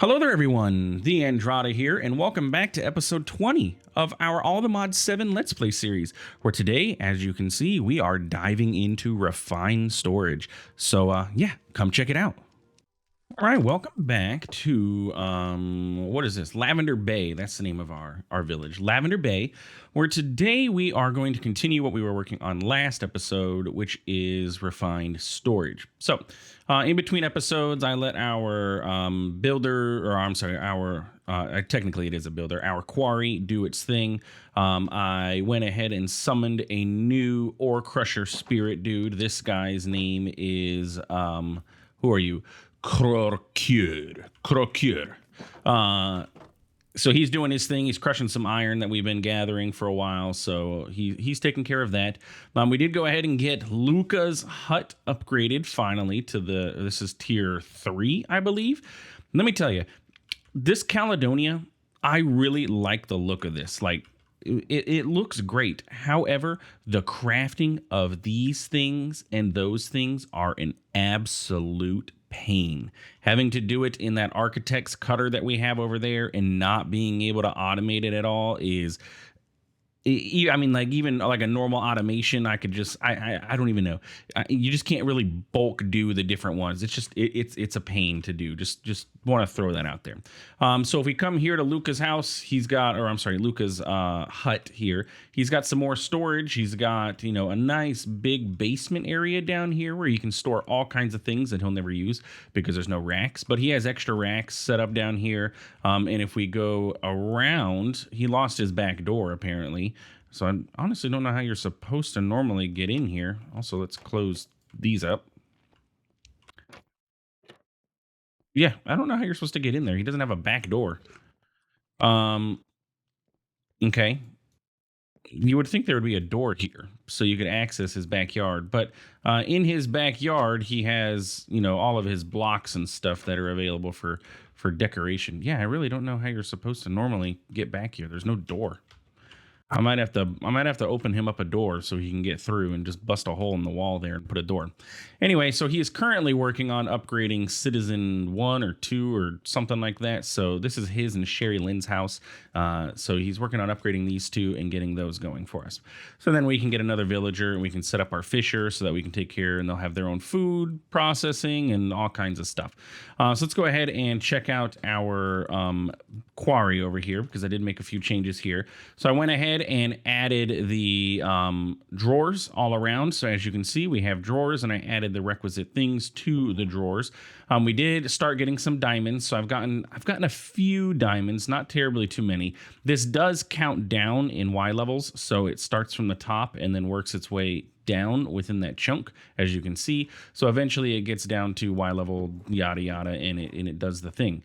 Hello there, everyone. TheAndrata here, and welcome back to episode 20 of our All the Mods 7 Let's Play series, where today, as you can see, we are diving into refined storage. So, yeah, come check it out. All right, welcome back to what is this? Lavender Bay. That's the name of our village, Lavender Bay, where today we are going to continue what we were working on last episode, which is refined storage. So, in between episodes, I let our builder, or I'm sorry, our technically it is a builder, our quarry do its thing. I went ahead and summoned a new ore crusher spirit dude. This guy's name is who are you? Crocure. So he's doing his thing. He's crushing some iron that we've been gathering for a while. So he's taking care of that. We did go ahead and get Luca's hut upgraded finally to this is tier 3, I believe. Let me tell you, this Caledonia, I really like the look of this. Like, it looks great. However, the crafting of these things and those things are an absolute pain. Having to do it in that architect's cutter that we have over there and not being able to automate it at all is, I mean, like even like a normal automation, I could just, I don't even know. You just can't really bulk do the different ones. It's just, it's a pain to do. Just want to throw that out there. So if we come here to Luca's house, he's got, or I'm sorry, Luca's hut here. He's got some more storage. He's got, you know, a nice big basement area down here where you can store all kinds of things that he'll never use because there's no racks. But he has extra racks set up down here. And if we go around, he lost his back door apparently. So I honestly don't know how you're supposed to normally get in here. Also, let's close these up. Yeah, I don't know how you're supposed to get in there. He doesn't have a back door. Okay. You would think there would be a door here so you could access his backyard. But in his backyard, he has, you know, all of his blocks and stuff that are available for decoration. Yeah, I really don't know how you're supposed to normally get back here. There's no door. I might have to open him up a door so he can get through and just bust a hole in the wall there and put a door. Anyway, so he is currently working on upgrading Citizen 1 or 2 or something like that. So this is his and Sherry Lynn's house. So he's working on upgrading these two and getting those going for us. So then we can get another villager and we can set up our fisher so that we can take care and they'll have their own food processing and all kinds of stuff. So let's go ahead and check out our quarry over here because I did make a few changes here. So I went ahead and added the drawers all around. So as you can see, we have drawers and I added the requisite things to the drawers. We did start getting some diamonds. So I've gotten a few diamonds, not terribly too many. This does count down in Y levels. So it starts from the top and then works its way down within that chunk, as you can see. So eventually it gets down to Y level, yada yada, and it does the thing.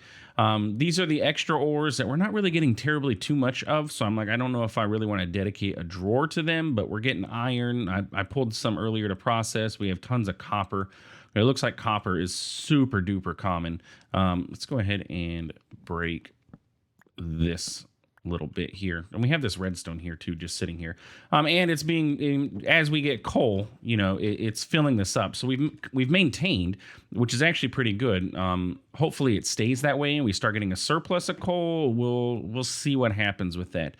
These are the extra ores that we're not really getting terribly too much of. So I'm like, I don't know if I really want to dedicate a drawer to them, but we're getting iron. I pulled some earlier to process. We have tons of copper. It looks like copper is super duper common. Let's go ahead and break this little bit here, and we have this redstone here too, just sitting here, and it's being, as we get coal, you know, it's filling this up. So we've maintained, which is actually pretty good. Hopefully it stays that way and we start getting a surplus of coal. We'll see what happens with that.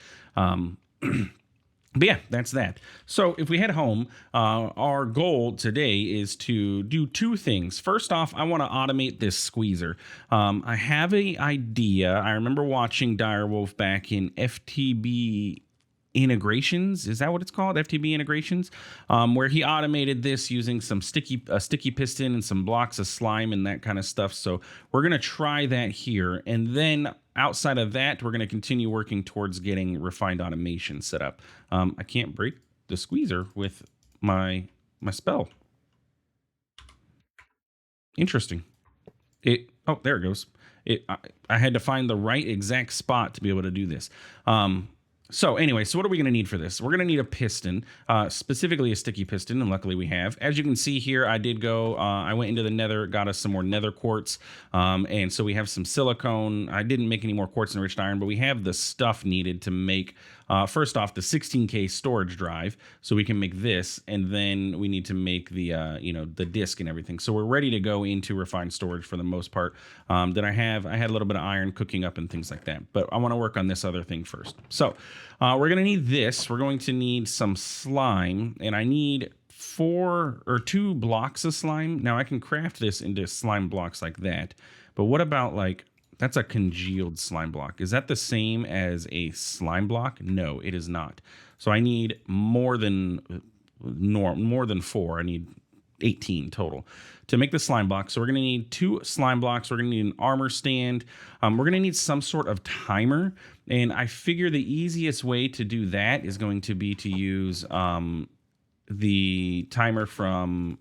But yeah, that's that. So if we head home, our goal today is to do two things. First off, I want to automate this squeezer. I have an idea. I remember watching Direwolf back in FTB integrations. Is that what it's called? FTB integrations, where he automated this using some sticky piston and some blocks of slime and that kind of stuff. So we're going to try that here. And then outside of that, we're going to continue working towards getting refined automation set up. I can't break the squeezer with my spell. Interesting. Oh, there it goes. I had to find the right exact spot to be able to do this. So anyway, so what are we going to need for this? We're going to need a piston, specifically a sticky piston, and luckily we have. As you can see here, I did go, I went into the nether, got us some more nether quartz, and so we have some silicone. I didn't make any more quartz enriched iron, but we have the stuff needed to make, first off, the 16K storage drive, so we can make this, and then we need to make the, the disk and everything. So we're ready to go into refined storage for the most part. Then I had a little bit of iron cooking up and things like that, but I want to work on this other thing first. So we're going to need this. We're going to need some slime, and I need 2 blocks of slime. Now I can craft this into slime blocks like that, but what about like, that's a congealed slime block. Is that the same as a slime block? No, it is not. So I need more than 4. I need 18 total to make the slime block. So we're going to need 2 slime blocks. We're going to need an armor stand. We're going to need some sort of timer. And I figure the easiest way to do that is going to be to use the timer from...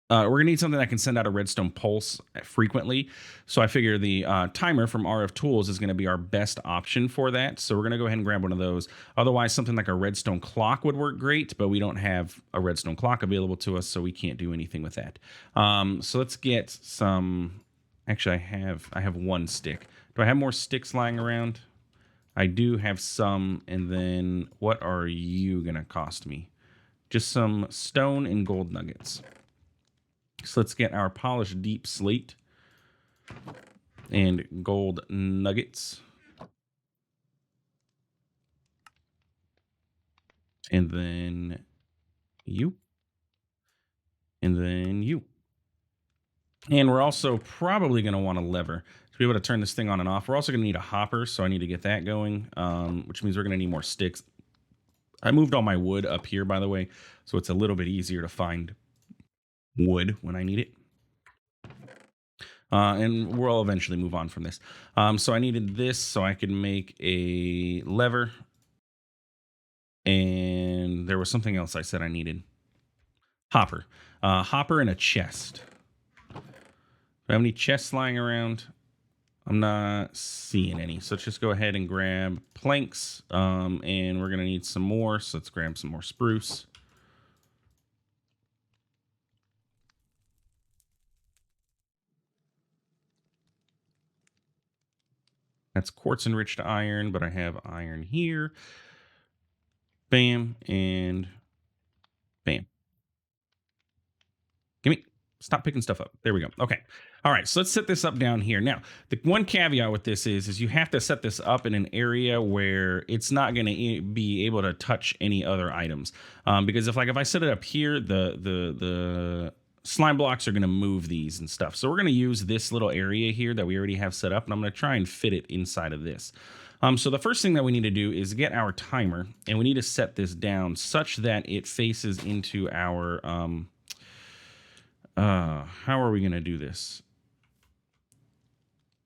we're going to need something that can send out a redstone pulse frequently. So I figure the timer from RF Tools is going to be our best option for that. So we're going to go ahead and grab one of those. Otherwise, something like a redstone clock would work great, but we don't have a redstone clock available to us, so we can't do anything with that. So let's get some... Actually, I have 1 stick. Do I have more sticks lying around? I do have some. And then what are you going to cost me? Just some stone and gold nuggets. So let's get our polished deep slate and gold nuggets. And then you. And then you. And we're also probably going to want a lever to be able to turn this thing on and off. We're also going to need a hopper, so I need to get that going, which means we're going to need more sticks. I moved all my wood up here, by the way, so it's a little bit easier to find wood when I need it. And we'll eventually move on from this. So I needed this so I could make a lever. And there was something else I said I needed. Hopper. Hopper and a chest. Do I have any chests lying around? I'm not seeing any. So let's just go ahead and grab planks. And we're going to need some more. So let's grab some more spruce. That's quartz enriched iron, but I have iron here. Bam, and bam. Gimme. Stop picking stuff up. There we go. Okay. All right. So let's set this up down here. Now, the one caveat with this is you have to set this up in an area where it's not going to be able to touch any other items. Because if I set it up here, the slime blocks are going to move these and stuff. So we're going to use this little area here that we already have set up, and I'm going to try and fit it inside of this. So the first thing that we need to do is get our timer, and we need to set this down such that it faces into our... how are we going to do this?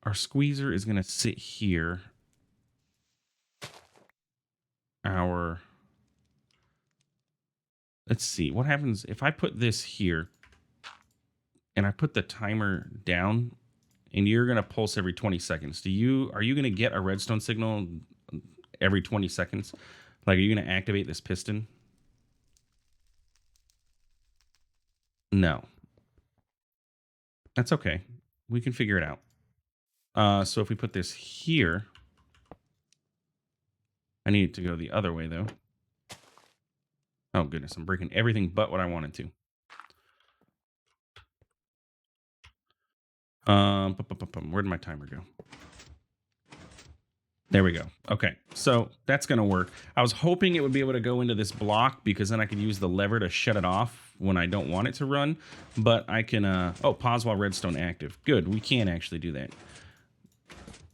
Our squeezer is going to sit here. Let's see. What happens if I put this here and I put the timer down and you're going to pulse every 20 seconds? Are you going to get a redstone signal every 20 seconds? Like, are you going to activate this piston? No. That's okay. We can figure it out. So if we put this here, I need it to go the other way, though. Oh, goodness. I'm breaking everything but what I wanted to. Where did my timer go? There we go. Okay, so that's going to work. I was hoping it would be able to go into this block because then I could use the lever to shut it off when I don't want it to run. But I can... oh, pause while redstone active. Good, we can actually do that.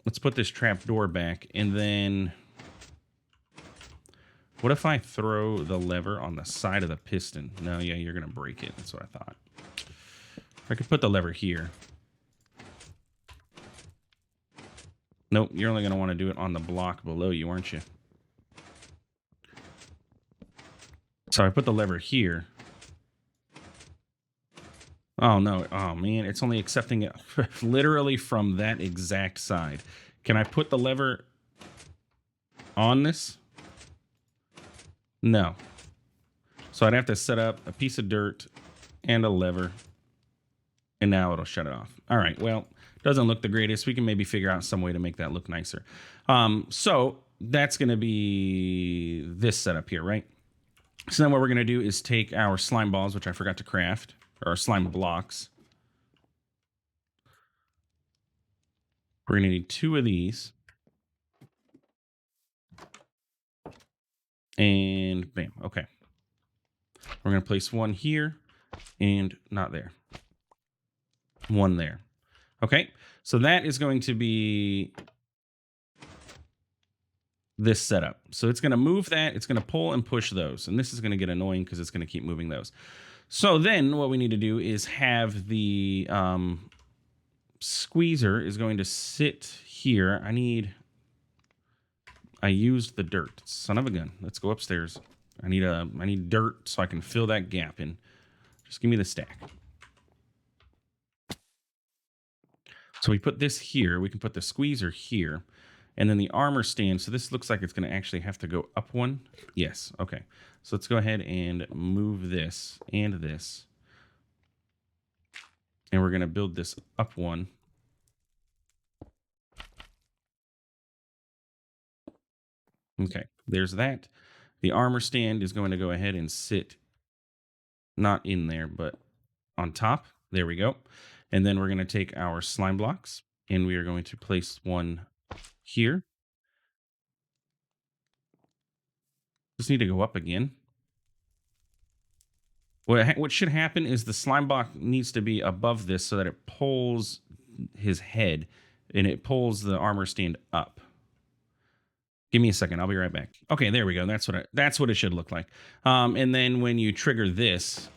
Let's put this trap door back, and then... What if I throw the lever on the side of the piston? No, yeah, you're going to break it. That's what I thought. I could put the lever here. Nope, you're only going to want to do it on the block below you, aren't you? So I put the lever here. Oh, no. Oh, man. It's only accepting it literally from that exact side. Can I put the lever... on this? No. So I'd have to set up a piece of dirt and a lever, and now it'll shut it off. All right, well, doesn't look the greatest. We can maybe figure out some way to make that look nicer. So that's going to be this setup here, right? So then what we're going to do is take our slime balls, which I forgot to craft, or our slime blocks. We're going to need 2 of these. And bam, okay. We're going to place 1 here and not there. 1 there. Okay, so that is going to be this setup. So it's going to move that. It's going to pull and push those. And this is going to get annoying because it's going to keep moving those. So then what we need to do is have the squeezer is going to sit here. I used the dirt. Son of a gun. Let's go upstairs. I need dirt so I can fill that gap in. Just give me the stack. So we put this here. We can put the squeezer here. And then the armor stand. So this looks like it's going to actually have to go up 1. Yes. Okay. So let's go ahead and move this and this. And we're going to build this up 1. Okay. There's that. The armor stand is going to go ahead and sit not in there, but on top. There we go. And then we're going to take our slime blocks and we are going to place 1 here. Just need to go up again. What should happen is the slime block needs to be above this so that it pulls his head and it pulls the armor stand up. Give me a second. I'll be right back. Okay, there we go. That's what it should look like. And then when you trigger this,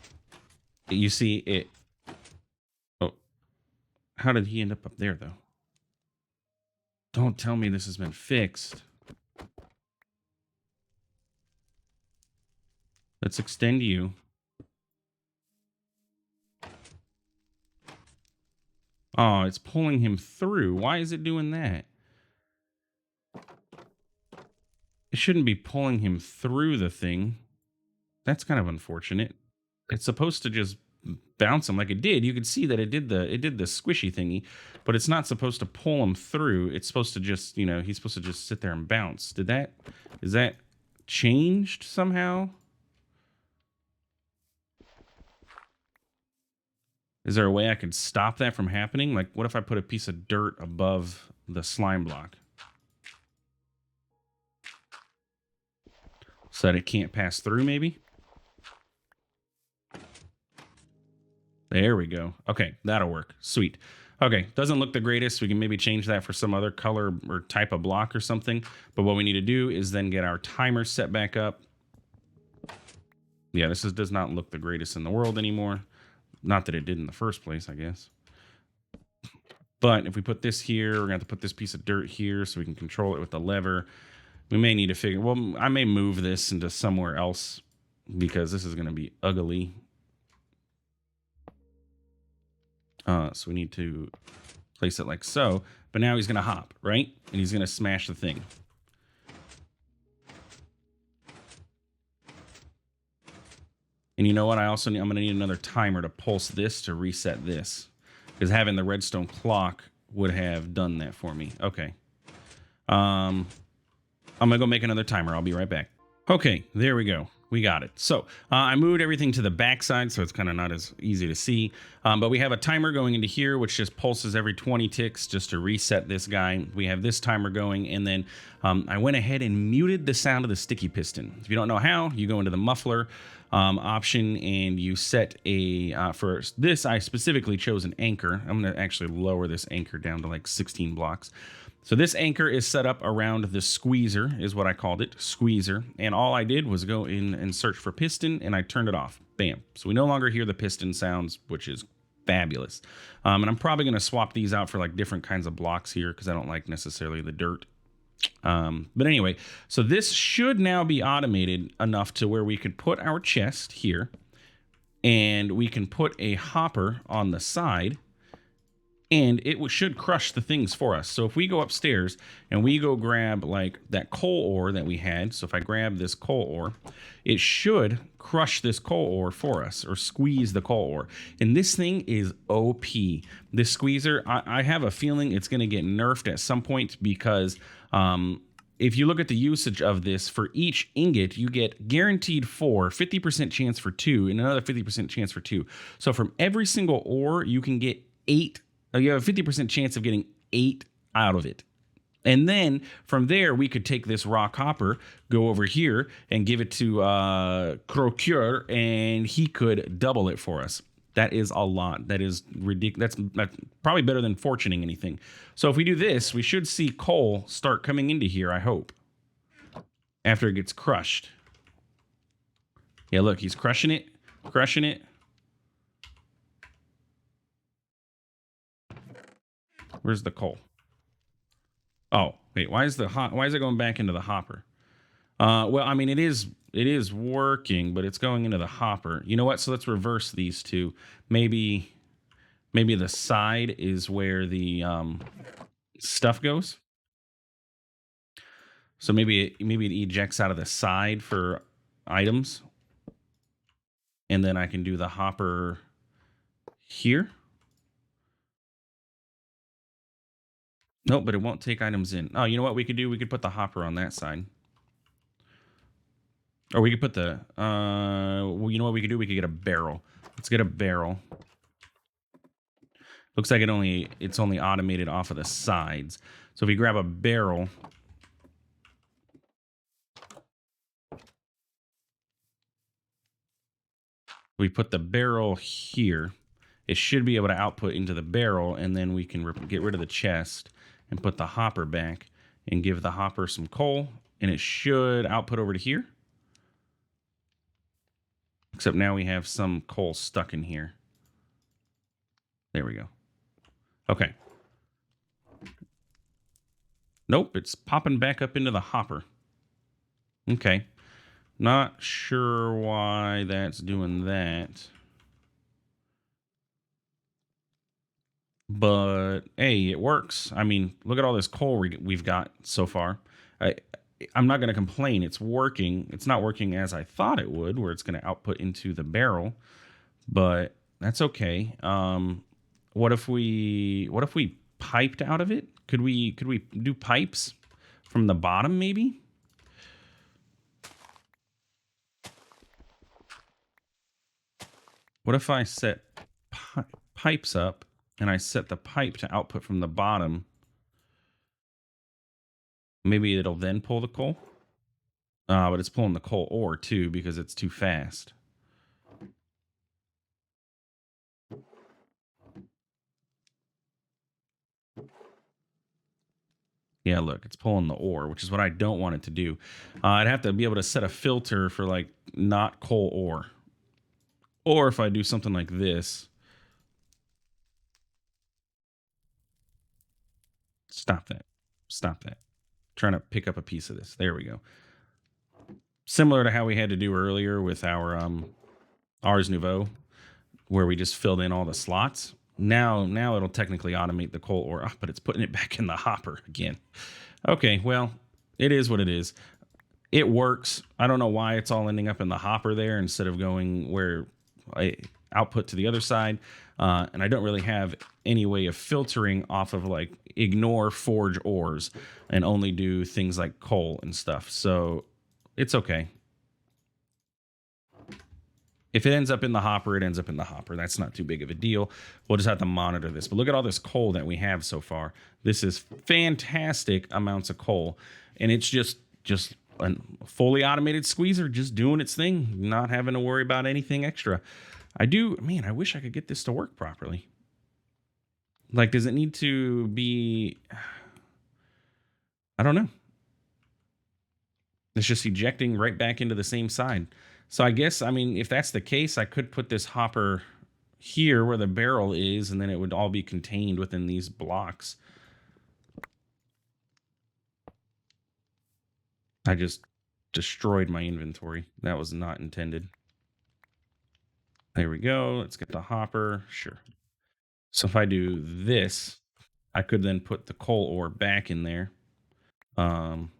you see it. Oh, how did he end up there though? Don't tell me this has been fixed. Let's extend you. Oh, it's pulling him through. Why is it doing that? It shouldn't be pulling him through the thing. That's kind of unfortunate. It's supposed to just bounce him like it did. You could see that it did the squishy thingy, but it's not supposed to pull him through. It's supposed to just, he's supposed to just sit there and bounce. Is that changed somehow? Is there a way I could stop that from happening? Like, what if I put a piece of dirt above the slime block so that it can't pass through, maybe? There we go. Okay, that'll work. Sweet. Okay, doesn't look the greatest. We can maybe change that for some other color or type of block or something. But what we need to do is then get our timer set back up. Yeah, this does not look the greatest in the world anymore. Not that it did in the first place, I guess. But if we put this here, we're going to have to put this piece of dirt here so we can control it with the lever. We may need to figure... Well, I may move this into somewhere else because this is going to be ugly. So we need to place it like so. But now he's going to hop, right? And he's going to smash the thing. And you know what? I'm going to need another timer to pulse this to reset this. Because having the redstone clock would have done that for me. Okay. I'm going to go make another timer. I'll be right back. Okay, there we go. We got it. So I moved everything to the back side, so it's kind of not as easy to see. But we have a timer going into here, which just pulses every 20 ticks just to reset this guy. We have this timer going, and then I went ahead and muted the sound of the sticky piston. If you don't know how, you go into the muffler option, and you set a, for this, I specifically chose an anchor. I'm going to actually lower this anchor down to like 16 blocks. So this anchor is set up around the squeezer, is what I called it, squeezer. And all I did was go in and search for piston, and I turned it off. Bam. So we no longer hear the piston sounds, which is fabulous. And I'm probably going to swap these out for like different kinds of blocks here because I don't like necessarily the dirt. But anyway, so this should now be automated enough to where we could put our chest here, and we can put a hopper on the side. and it should crush the things for us. So if we go upstairs and we go grab like that coal ore that we had, so if I grab this coal ore, it should crush this coal ore for us or squeeze the coal ore. And this thing is OP. This squeezer, I have a feeling it's going to get nerfed at some point because if you look at the usage of this, for each ingot, you get guaranteed 4, 50% chance for 2, and another 50% chance for 2. So from every single ore, you can get 8. You have a 50% chance of getting 8 out of it. And then from there, we could take this rock hopper, go over here, and give it to Crocure, and he could double it for us. That is a lot. That is ridiculous. That's probably better than fortuning anything. So if we do this, we should see coal start coming into here, I hope, after it gets crushed. Yeah, look, he's crushing it, crushing it. Where's the coal? Oh, wait, why is it going back into the hopper? Well, I mean, it is working, but it's going into the hopper. You know what? So let's reverse these two. Maybe the side is where the stuff goes. So maybe it ejects out of the side for items, and then I can do the hopper here. Nope, but it won't take items in. Oh, you know what we could do? We could put the hopper on that side. Or we could put the, well, you know what we could do? We could get a barrel. Let's get a barrel. Looks like it's only automated off of the sides. So if we grab a barrel, we put the barrel here. It should be able to output into the barrel, and then we can get rid of the chest and put the hopper back and give the hopper some coal, and it should output over to here. Except now we have some coal stuck in here. There we go. Okay. Nope, it's popping back up into the hopper. Okay. Not sure why that's doing that. But, hey, it works. I mean, look at all this coal we've got so far. I'm not going to complain. It's working. It's not working as I thought it would, where it's going to output into the barrel. But that's okay. What if we piped out of it? Could we do pipes from the bottom maybe? What if I set pipes up and I set the pipe to output from the bottom? Maybe it'll then pull the coal. But it's pulling the coal ore too because it's too fast. Yeah, look, it's pulling the ore, which is what I don't want it to do. I'd have to be able to set a filter for like not coal ore. Or if I do something like this. Stop that. Stop that. Trying to pick up a piece of this. There we go. Similar to how we had to do earlier with our Ars Nouveau, where we just filled in all the slots. Now it'll technically automate the coal ore, but it's putting it back in the hopper again. Okay, well, it is what it is. It works. I don't know why it's all ending up in the hopper there instead of going where I output to the other side. And I don't really have any way of filtering off of like ignore forge ores and only do things like coal and stuff. So it's okay. If it ends up in the hopper, it ends up in the hopper. That's not too big of a deal. We'll just have to monitor this. But look at all this coal that we have so far. This is fantastic amounts of coal. And it's just a fully automated squeezer just doing its thing, not having to worry about anything extra. I wish I could get this to work properly. Like, does it need to be... I don't know. It's just ejecting right back into the same side. So I guess, I mean, if that's the case, I could put this hopper here where the barrel is, and then it would all be contained within these blocks. I just destroyed my inventory. That was not intended. There we go. Let's get the hopper. Sure. So if I do this, I could then put the coal ore back in there. Um,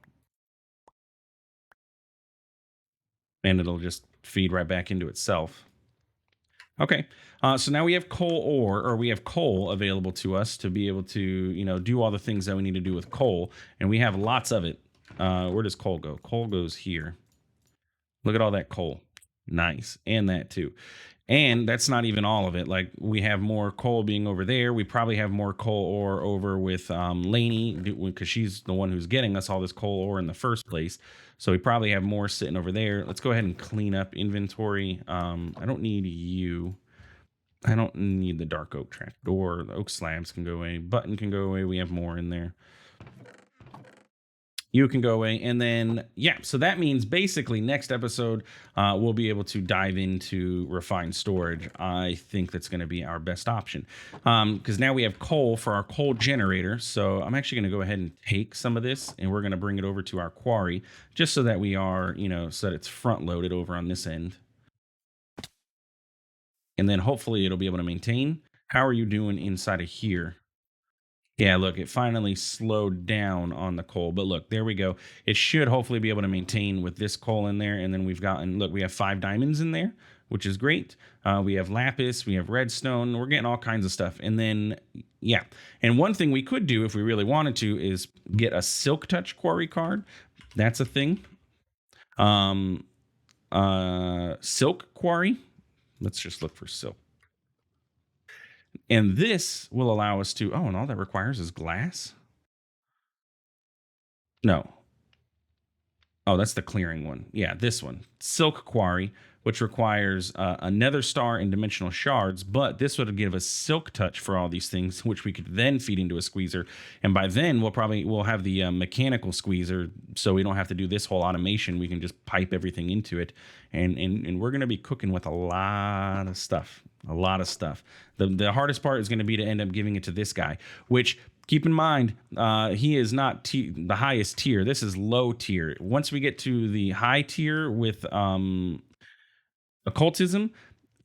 and it'll just feed right back into itself. Okay. So now we have coal ore, or we have coal available to us to be able to, do all the things that we need to do with coal, and we have lots of it. Where does coal go? Coal goes here. Look at all that coal. Nice, and that too. And that's not even all of it. Like we have more coal being over there. We probably have more coal ore over with Lainey because she's the one who's getting us all this coal ore in the first place. So we probably have more sitting over there. Let's go ahead and clean up inventory. I don't need you. I don't need the dark oak trap door. The oak slabs can go away. Button can go away. We have more in there. You can go away. And then, yeah, so that means basically next episode, we'll be able to dive into refined storage. I think that's going to be our best option because now we have coal for our coal generator. So I'm actually going to go ahead and take some of this and we're going to bring it over to our quarry just so that we are, so that it's front loaded over on this end. And then hopefully it'll be able to maintain. How are you doing inside of here? Yeah, look, it finally slowed down on the coal, but look, there we go. It should hopefully be able to maintain with this coal in there. And then we've gotten, look, we have 5 diamonds in there, which is great. We have lapis, we have redstone, we're getting all kinds of stuff. And then, yeah. And one thing we could do if we really wanted to is get a silk touch quarry card. That's a thing. Um, silk quarry. Let's just look for silk. And this will allow us to, oh, and all that requires is glass? No. Oh, that's the clearing one. Yeah, this one. Silk Quarry, which requires a nether star and dimensional shards, but this would give us silk touch for all these things, which we could then feed into a squeezer. And by then we'll have the mechanical squeezer, so we don't have to do this whole automation. We can just pipe everything into it, and we're gonna be cooking with a lot of stuff. A lot of stuff. The hardest part is going to be to end up giving it to this guy, which keep in mind, he is not the highest tier. This is low tier. Once we get to the high tier with occultism,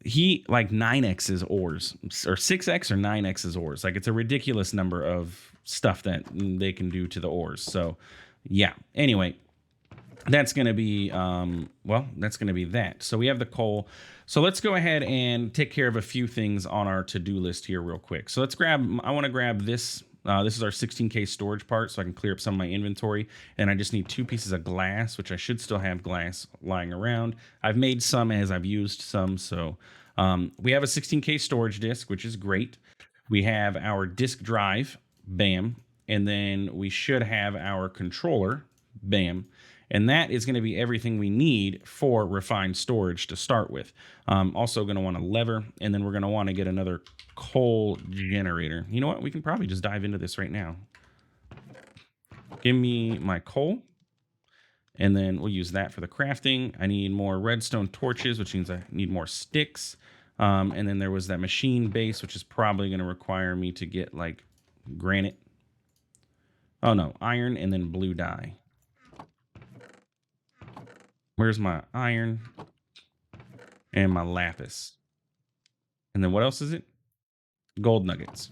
he like 9x's ores or 6x or 9x's ores. Like it's a ridiculous number of stuff that they can do to the ores. So yeah. Anyway, that's going to be that's going to be that. So we have the coal. So let's go ahead and take care of a few things on our to-do list here real quick. So I want to grab this. This is our 16K storage part, so I can clear up some of my inventory. And I just need 2 pieces of glass, which I should still have glass lying around. I've made some as I've used some. So we have a 16K storage disk, which is great. We have our disk drive, bam. And then we should have our controller, bam. And that is going to be everything we need for refined storage to start with. Also going to want a lever, and then we're going to want to get another coal generator. You know what? We can probably just dive into this right now. Give me my coal, and then we'll use that for the crafting. I need more redstone torches, which means I need more sticks. And then there was that machine base, which is probably going to require me to get like granite. Oh no, iron and then blue dye. Where's my iron and my lapis? And then what else is it? Gold nuggets.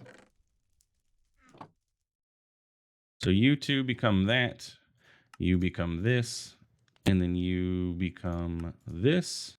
So you two become that. You become this. And then you become this.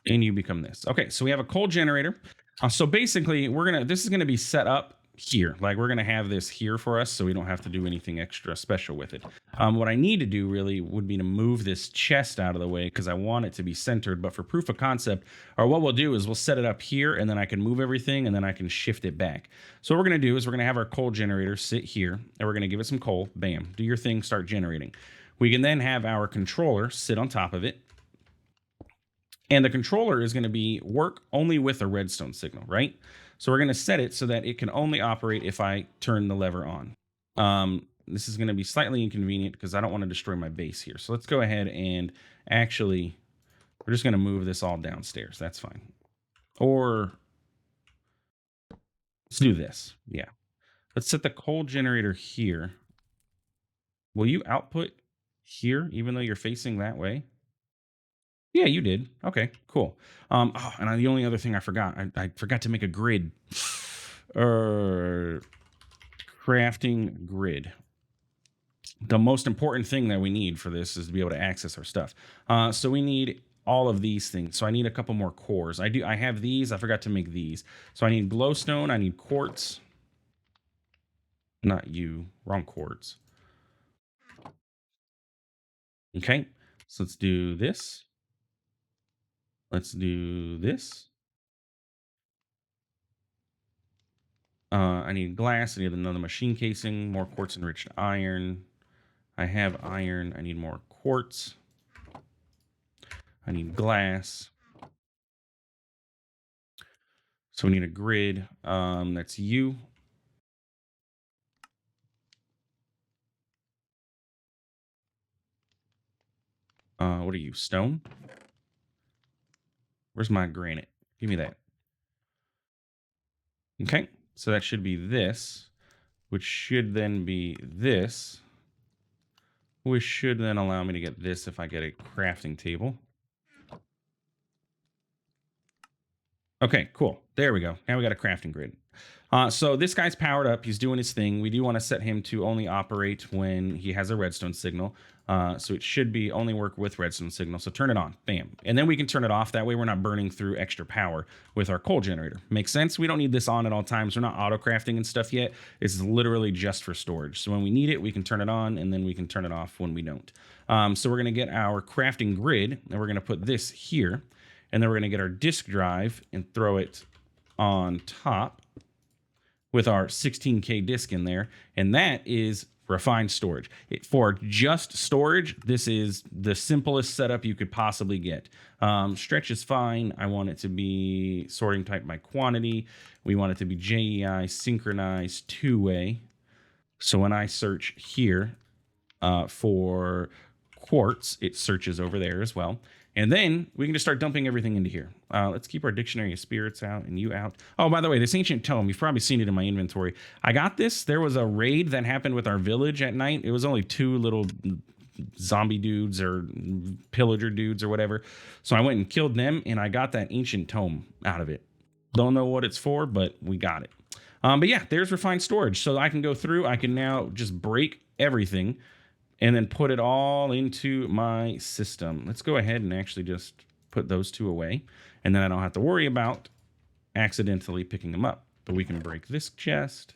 And you become this. Okay, so we have a coal generator. So basically, this is gonna be set up here. Like we're gonna have this here for us, so we don't have to do anything extra special with it. What I need to do really would be to move this chest out of the way because I want it to be centered. But for proof of concept, or what we'll do is we'll set it up here, and then I can move everything, and then I can shift it back. So what we're gonna do is we're gonna have our coal generator sit here, and we're gonna give it some coal. Bam, do your thing, start generating. We can then have our controller sit on top of it. And the controller is going to be work only with a redstone signal, right? So we're going to set it so that it can only operate if I turn the lever on. This is going to be slightly inconvenient because I don't want to destroy my base here. So let's go ahead and actually, we're just going to move this all downstairs. That's fine. Or let's do this. Yeah. Let's set the coal generator here. Will you output here even though you're facing that way? Yeah, you did. Okay, cool. And the only other thing I forgot to make a grid. Crafting grid. The most important thing that we need for this is to be able to access our stuff. So we need all of these things. So I need a couple more cores. I have these. I forgot to make these. So I need glowstone. I need quartz. Not you. Wrong quartz. Okay. So let's do this. Let's do this. I need glass. I need another machine casing. More quartz enriched iron. I have iron. I need more quartz. I need glass. So we need a grid. That's you. What are you? Stone? Where's my granite? Give me that. Okay. So that should be this, which should then be this, which should then allow me to get this if I get a crafting table. Okay, cool. There we go. Now we got a crafting grid. So this guy's powered up. He's doing his thing. We do want to set him to only operate when he has a redstone signal. So it should be only work with redstone signal. So turn it on. Bam. And then we can turn it off. That way we're not burning through extra power with our coal generator. Makes sense? We don't need this on at all times. We're not auto crafting and stuff yet. It's literally just for storage. So when we need it, we can turn it on, and then we can turn it off when we don't. So we're going to get our crafting grid, and we're going to put this here. And then we're going to get our disk drive and throw it on top with our 16K disk in there. And that is refined storage. For just storage, this is the simplest setup you could possibly get. Stretch is fine. I want it to be sorting type by quantity. We want it to be JEI synchronized two-way. So when I search here for quartz, it searches over there as well. And then we can just start dumping everything into here. Let's keep our dictionary of spirits out and you out. Oh, by the way, this ancient tome, you've probably seen it in my inventory. I got this. There was a raid that happened with our village at night. It was only two little zombie dudes or pillager dudes or whatever. So I went and killed them, and I got that ancient tome out of it. Don't know what it's for, but we got it. But yeah, there's refined storage. So I can go through. I can now just break everything and then put it all into my system. Let's go ahead and actually just put those two away. And then I don't have to worry about accidentally picking them up. But we can break this chest.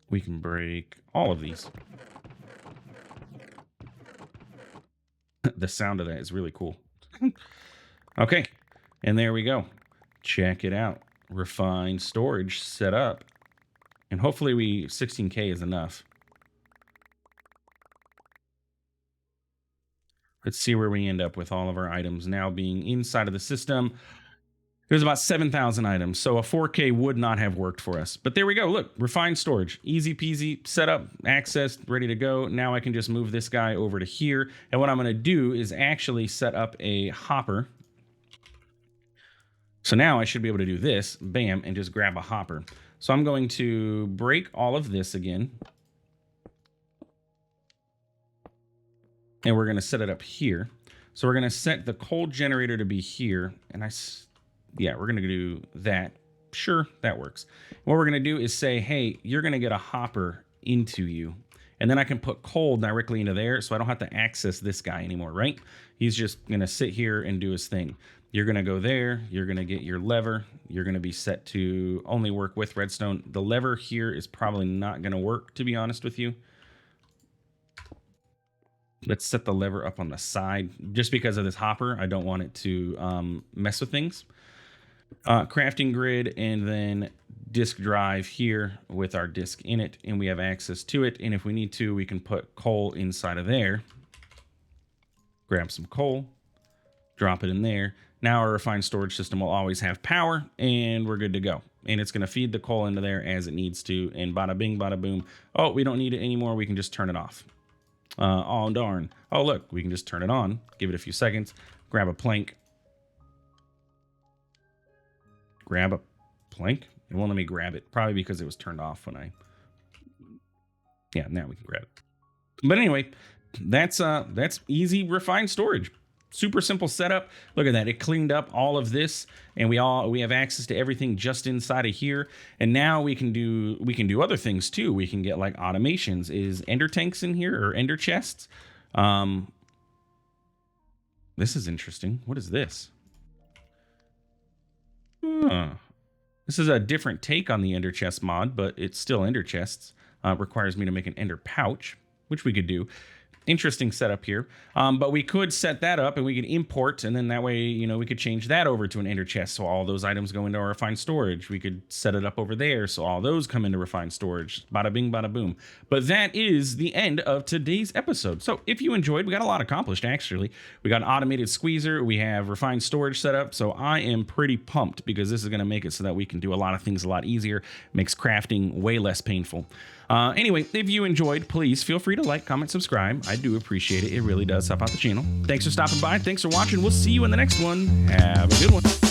We can break all of these. The sound of that is really cool. Okay, and there we go. Check it out. Refined storage set up. And hopefully 16K is enough. Let's see where we end up with all of our items now being inside of the system. There's about 7,000 items, so a 4K would not have worked for us. But there we go. Look, refined storage. Easy peasy, setup, access, ready to go. Now I can just move this guy over to here. And what I'm going to do is actually set up a hopper. So now I should be able to do this, bam, and just grab a hopper. So I'm going to break all of this again. And we're going to set it up here. So we're going to set the coal generator to be here. And yeah, we're going to do that. Sure, that works. What we're going to do is say, hey, you're going to get a hopper into you. And then I can put coal directly into there, so I don't have to access this guy anymore, right? He's just going to sit here and do his thing. You're going to go there. You're going to get your lever. You're going to be set to only work with redstone. The lever here is probably not going to work, to be honest with you. Let's set the lever up on the side. Just because of this hopper, I don't want it to mess with things. Crafting grid, and then disk drive here with our disk in it, and we have access to it. And if we need to, we can put coal inside of there. Grab some coal, drop it in there. Now our refined storage system will always have power, and we're good to go. And it's going to feed the coal into there as it needs to, and bada bing, bada boom. Oh, we don't need it anymore. We can just turn it off. Oh, darn. Oh, look, we can just turn it on. Give it a few seconds. Grab a plank. Grab a plank. It won't let me grab it. Probably because it was turned off when I... Yeah, now we can grab it. But anyway, that's easy refined storage. super simple setup. Look at that. It cleaned up all of this, and we have access to everything just inside of here. And now we can do other things too. We can get like automations. Is ender tanks in here or ender chests? This is interesting. What is this? This is a different take on the ender chest mod, but it's still ender chests. Requires me to make an ender pouch, which we could do. Interesting setup here, but we could set that up and we could import, and then that way, you know, we could change that over to an ender chest, so all those items go into our refined storage. We could set it up over there, so all those come into refined storage. Bada bing, bada boom. But that is the end of today's episode. So if you enjoyed, we got a lot accomplished, actually. We got an automated squeezer, we have refined storage set up, so I am pretty pumped because this is going to make it so that we can do a lot of things a lot easier, makes crafting way less painful. Anyway, if you enjoyed, please feel free to like, comment, subscribe. I do appreciate it. It really does help out the channel. Thanks for stopping by. Thanks for watching. We'll see you in the next one. Have a good one.